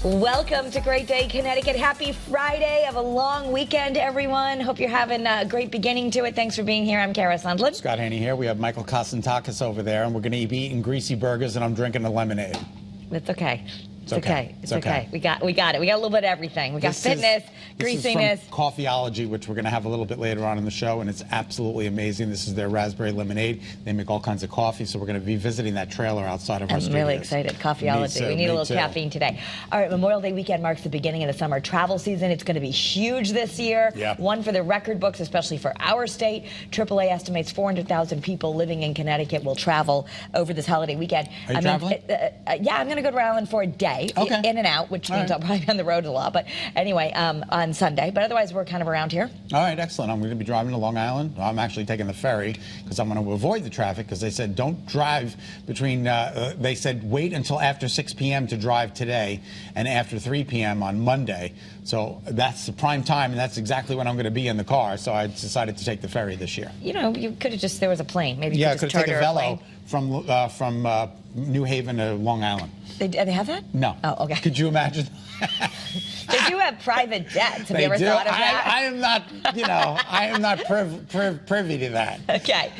Welcome to Great Day Connecticut. Happy Friday of a long weekend, everyone. Hope you're having a great beginning to it. Thanks for being here. I'm Kara Sundlin. Scott Haney here. We have Michael Kostantakis over there, and we're going to be eating greasy burgers, and I'm drinking a lemonade. It's okay. It's okay. It's okay. We got it. We got a little bit of everything. We got fitness, greasiness. This is from Coffeeology, which we're going to have a little bit later on in the show, and it's absolutely amazing. This is their raspberry lemonade. They make all kinds of coffee, so we're going to be visiting that trailer outside of our studios. I'm really excited. Coffeeology. We need a little caffeine today. All right, Memorial Day weekend marks the beginning of the summer travel season. It's going to be huge this year. Yeah. One for the record books, especially for our state. AAA estimates 400,000 people living in Connecticut will travel over this holiday weekend. Are you traveling? Yeah, I'm going to go to Rhode Island for a day. Okay. In and out, which means I'll probably be on the road a lot. But anyway, on Sunday. But otherwise, we're kind of around here. All right, excellent. I'm going to be driving to Long Island. I'm actually taking the ferry because I'm going to avoid the traffic because they said don't drive between, they said wait until after 6 p.m. to drive today and after 3 p.m. on Monday. So that's the prime time, and that's exactly when I'm going to be in the car. So I decided to take the ferry this year. You know, you could have just, there was a plane. Maybe you I could could just take charter a Velo from New Haven to Long Island. They have that? No. Oh, okay. Could you imagine? They do have private jets. Have you ever thought of that? I am not, I am not privy to that. Okay.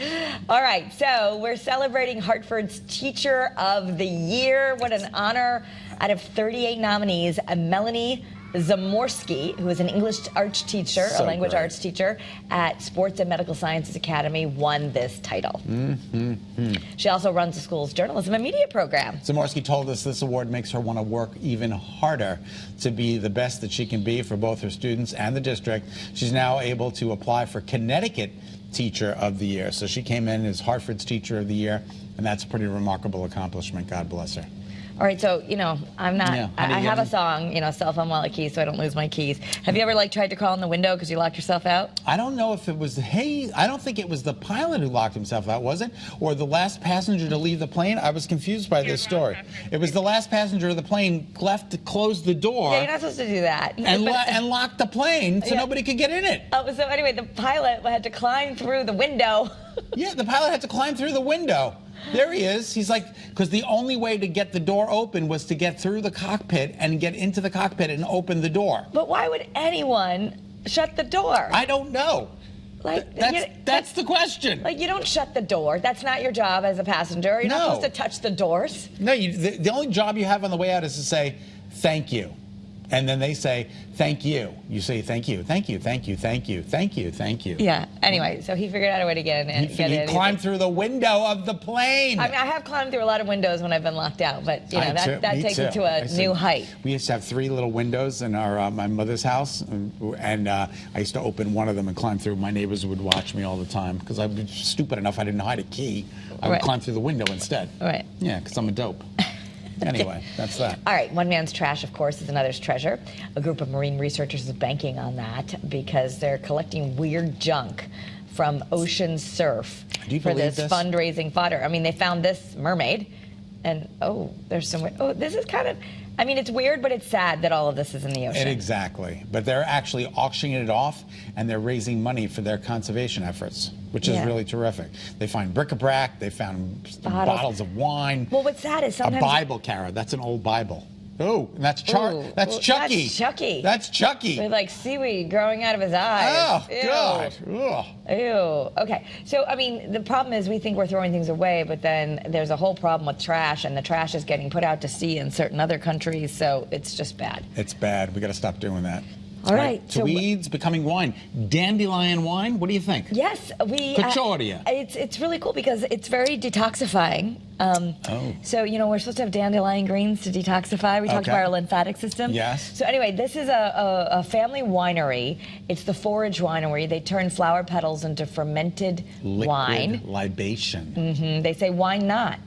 All right. So we're celebrating Hartford's Teacher of the Year. What an honor. Out of 38 nominees, Melanie Zamorsky, who is an English arts teacher, a language arts teacher at Sports and Medical Sciences Academy, won this title. She also runs the school's journalism and media program. Zamorsky told us this award makes her want to work even harder to be the best that she can be for both her students and the district. She's now able to apply for Connecticut Teacher of the Year. So she came in as Hartford's Teacher of the Year, and that's a pretty remarkable accomplishment. God bless her. All right, so, I'm not, Yeah. I have a song, cell phone wallet keys, so I don't lose my keys. Have you ever, tried to crawl in the window because you locked yourself out? I don't know if it was, I don't think it was the pilot who locked himself out, was it? Or the last passenger to leave the plane? I was confused by this story. It was the last passenger of the plane left to close the door. Yeah, you're not supposed to do that. And lock the plane so nobody could get in it. Oh, so anyway, the pilot had to climb through the window. Yeah, the pilot had to climb through the window. There he is. He's like, because the only way to get the door open was to get through the cockpit and get into the cockpit and open the door. But why would anyone shut the door? I don't know. That's the question. You don't shut the door. That's not your job as a passenger. You're not supposed to touch the doors. No, the only job you have on the way out is to say, thank you. And then they say, thank you. You say, thank you, thank you, thank you, thank you, thank you, thank you. Yeah. Anyway, so he figured out a way to get in. He climbed through the window of the plane. I mean, I have climbed through a lot of windows when I've been locked out, but that takes it to a new height. We used to have 3 little windows in our my mother's house, and I used to open one of them and climb through. My neighbors would watch me all the time because I was stupid enough I didn't hide a key. I would climb through the window instead. Right. Yeah, because I'm a dope. Anyway, that's that. All right, one man's trash, of course, is another's treasure. A group of marine researchers is banking on that because they're collecting weird junk from ocean surf for this fundraising fodder. I mean, they found this mermaid, and there's some. This is kind of. I mean, it's weird, but it's sad that all of this is in the ocean. Exactly. But they're actually auctioning it off, and they're raising money for their conservation efforts, which is really terrific. They find bric-a-brac. They found bottles of wine. Well, what's sad is sometimes... A Bible, Kara. That's an old Bible. Oh, and that's Chucky. That's Chucky. That's Chucky. With seaweed growing out of his eyes. Oh, ew. God. Ugh. Ew. Okay. So, I mean, the problem is we think we're throwing things away, but then there's a whole problem with trash, and the trash is getting put out to sea in certain other countries, so it's just bad. It's bad. We got to stop doing that. All right. So weeds becoming wine. Dandelion wine, what do you think? Yes. Cachoria. It's really cool because it's very detoxifying. So, we're supposed to have dandelion greens to detoxify. We talked about our lymphatic system. Yes. So anyway, this is a family winery. It's the Forage Winery. They turn flower petals into fermented wine. Liquid libation. They say wine not.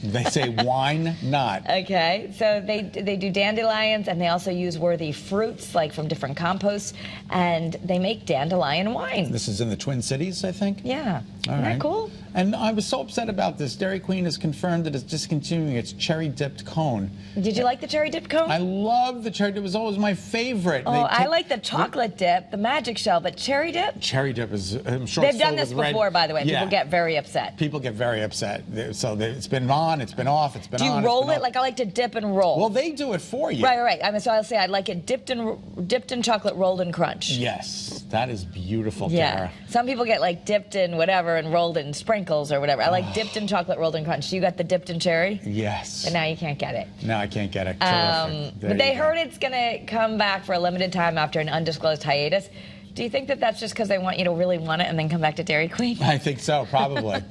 They say wine not. Okay, so they do dandelions, and they also use worthy fruits, from different composts, and they make dandelion wine. This is in the Twin Cities, I think? Yeah. Isn't that cool? And I was so upset about this. Dairy Queen has confirmed that it's discontinuing its cherry-dipped cone. Did you like the cherry-dipped cone? I love the cherry dip. It was always my favorite. Oh, I like the chocolate dip, the magic shell, but cherry dip? Cherry dip is, I'm sure They've done this before, by the way. People get very upset. People get very upset. So it's been on on, it's been off, it's been Do you on. roll it? Like, I like to dip and roll. Well, they do it for you. Right. I mean, so I'll say I'd like it dipped in chocolate, rolled in crunch. Yes, that is beautiful, Yeah. Kara. Some people get like dipped in whatever and rolled in sprinkles or whatever. I like dipped in chocolate, rolled in crunch. So you got the dipped in cherry? Yes. And now you can't get it. No, I can't get it. Terrific. There But they you go. heard it's going to come back for a limited time after an undisclosed hiatus. Do you think that that's just because they want you to really want it and then come back to Dairy Queen? I think so, probably.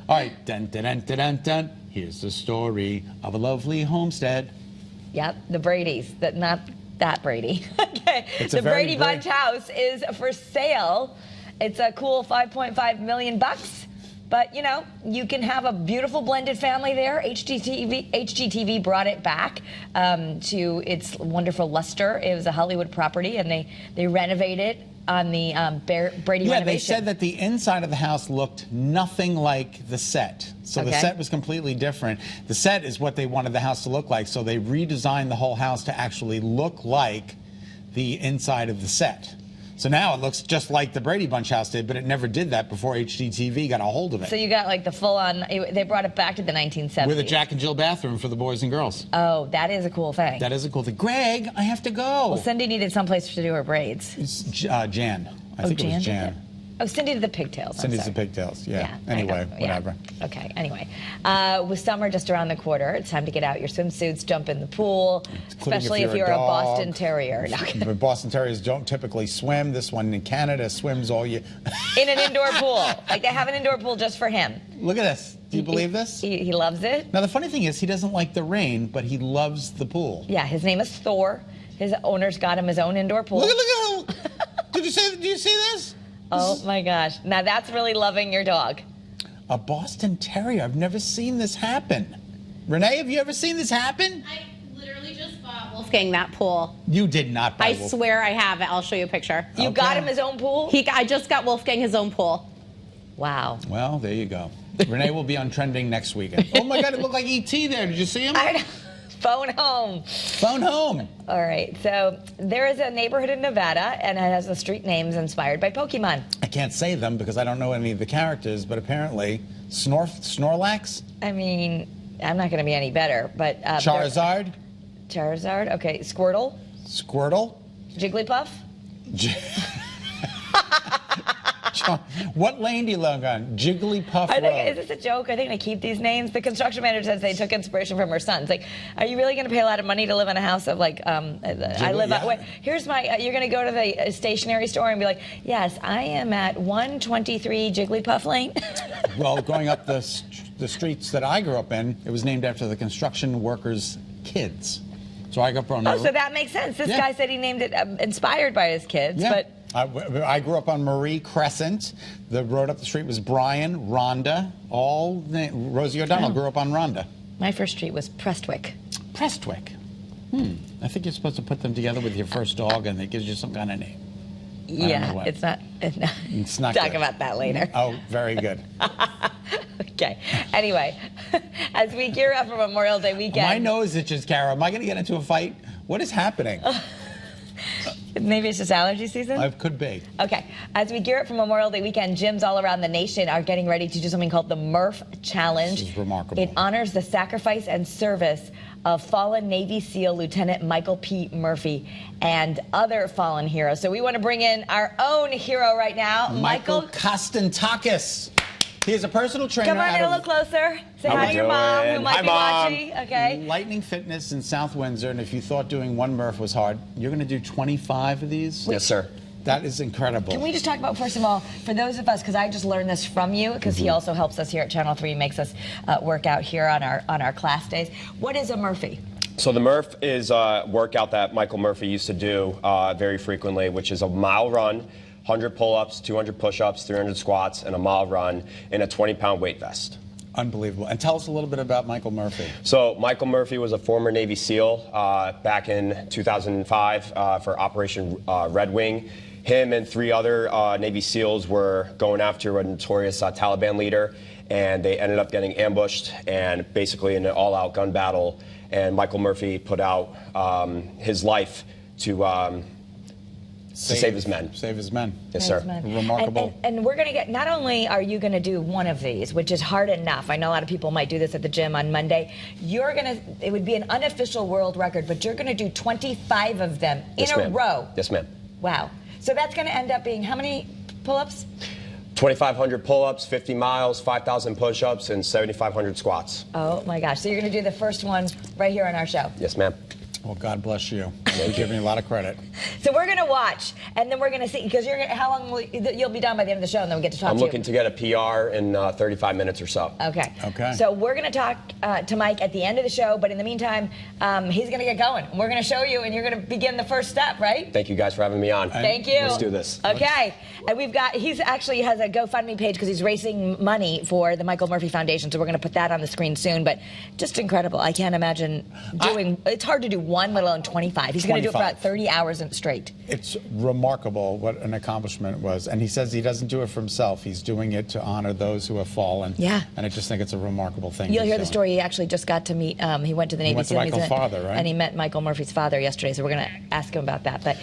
All right, dun, dun, dun, dun, dun, dun. Here's the story of a lovely homestead. Yep, the Brady's, not that Brady. Okay, It's the a very Brady Bunch house is for sale. It's a cool $5.5 million. But, you know, you can have a beautiful blended family there. HGTV brought it back to its wonderful luster. It was a Hollywood property, and they renovated it on the Brady Yeah, renovation. they said that the inside of the house looked nothing like the set. So the Okay. set was completely different. The set is what they wanted the house to look like, so they redesigned the whole house to actually look like the inside of the set. So now it looks just like the Brady Bunch house did, but it never did that before HGTV got a hold of it. So you got like the full-on, they brought it back to the 1970s. With a Jack and Jill bathroom for the boys and girls. Oh, that is a cool thing. That is a cool thing. Greg, I have to go. Well, Cindy needed someplace to do her braids. It's Jan. I think it was did Jan. it? Oh, Cindy did the pigtails. I'm Cindy's sorry. the pigtails. Yeah. I Anyway, know. whatever. Yeah. Okay, anyway. With summer just around the corner, it's time to get out your swimsuits, jump in the pool, Including especially if you're a dog. Boston Terrier. No. But Boston Terriers don't typically swim. This one in Canada swims all year. In an indoor pool. Like, they have an indoor pool just for him. Look at this. Do you believe this? He loves it. Now, the funny thing is, he doesn't like the rain, but he loves the pool. Yeah, his name is Thor. His owner's got him his own indoor pool. Look at Did you see this? Oh, my gosh. Now, that's really loving your dog. A Boston Terrier. I've never seen this happen. Renee, have you ever seen this happen? I literally just bought Wolfgang that pool. You did not buy I Wolf. swear I have it. I'll show you a picture. You got him his own pool? I just got Wolfgang his own pool. Wow. Well, there you go. Renee will be on trending next weekend. Oh, my God, it looked like E.T. there. Did you see him? I know. Phone home. Phone home. All right, so there is a neighborhood in Nevada, and it has the street names inspired by Pokemon. I can't say them because I don't know any of the characters, but apparently Snorlax, I mean, I'm not going to be any better, but... Charizard, Charizard, okay. Squirtle, Squirtle. Jigglypuff. What lane do you log on? Jigglypuff I think, Road. is this a joke? Are they going to keep these names? The construction manager says they took inspiration from her sons. Like, are you really going to pay a lot of money to live in a house of like, I live out, wait, here's my, you're going to go to the stationery store and be like, yes, I am at 123 Jigglypuff Lane. Well, going up the streets that I grew up in, it was named after the construction workers' kids. So I grew up on... Oh, so that makes sense. This guy said he named it inspired by his kids, Yeah. but... I grew up on Marie Crescent. The road up the street was Bryan, Rhonda. Rosie O'Donnell grew up on Rhonda. My first street was Prestwick. Prestwick. I think you're supposed to put them together with your first dog, and it gives you some kind of name. Yeah, it's not. It's not Talk good. about that later. Oh, very good. Okay. Anyway, as we gear up for Memorial Day weekend. My nose itches, Kara. Am I going to get into a fight? What is happening? Maybe it's just allergy season? It could be. Okay. As we gear up for Memorial Day weekend, gyms all around the nation are getting ready to do something called the Murph Challenge. This is remarkable. It honors the sacrifice and service of fallen Navy SEAL Lieutenant Michael P. Murphy and other fallen heroes. So we want to bring in our own hero right now, Michael Kostantakis. He is a personal trainer. Come on out in a of little closer. Say How hi we to your mom, who doing? might Hi, be Mom. watching. Okay. Lightning Fitness in South Windsor, and if you thought doing one Murph was hard, you're going to do 25 of these? Yes, sir. That is incredible. Can we just talk about, first of all, for those of us, because I just learned this from you, because he also helps us here at Channel 3, makes us work out here on our class days. What is a Murphy? So the Murph is a workout that Michael Murphy used to do very frequently, which is a mile run, 100 pull-ups, 200 push-ups, 300 squats, and a mile run in a 20-pound weight vest. Unbelievable. And tell us a little bit about Michael Murphy. So Michael Murphy was a former Navy SEAL back in 2005 for Operation Red Wing. Him and 3 other Navy SEALs were going after a notorious Taliban leader, and they ended up getting ambushed and basically in an all-out gun battle. And Michael Murphy put out his life to save his men. Save his men. Yes, sir. Remarkable. And we're going to get, not only are you going to do one of these, which is hard enough. I know a lot of people might do this at the gym on Monday. You're going to, it would be an unofficial world record, but you're going to do 25 of them in a row. Yes, ma'am. Wow. So that's going to end up being how many pull-ups? 2,500 pull-ups, 50 miles, 5,000 push-ups, and 7,500 squats. Oh my gosh. So you're going to do the first one right here on our show. Yes, ma'am. Well, God bless you. You're giving me a lot of credit. So we're going to watch, and then we're going to see, because you're gonna, how long will you'll be done by the end of the show, and then we get to talk to you. I'm looking to get a PR in 35 minutes or so. Okay. Okay. So we're going to talk to Mike at the end of the show, but in the meantime, he's going to get going. We're going to show you, and you're going to begin the first step, right? Thank you guys for having me on. Thank you. Let's do this. Okay. And we've got, he's actually has a GoFundMe page because he's raising money for the Michael Murphy Foundation, so we're going to put that on the screen soon, but just incredible. I can't imagine doing, it's hard to do one, let alone 25. He's going to do it for about 30 hours straight. It's remarkable what an accomplishment it was. And he says he doesn't do it for himself. He's doing it to honor those who have fallen. Yeah. And I just think it's a remarkable thing. You'll he's hear the doing. story. He actually just got to meet, he went to the Navy went to SEAL Michael's Museum, father, right? and he met Michael Murphy's father yesterday, so we're going to ask him about that. But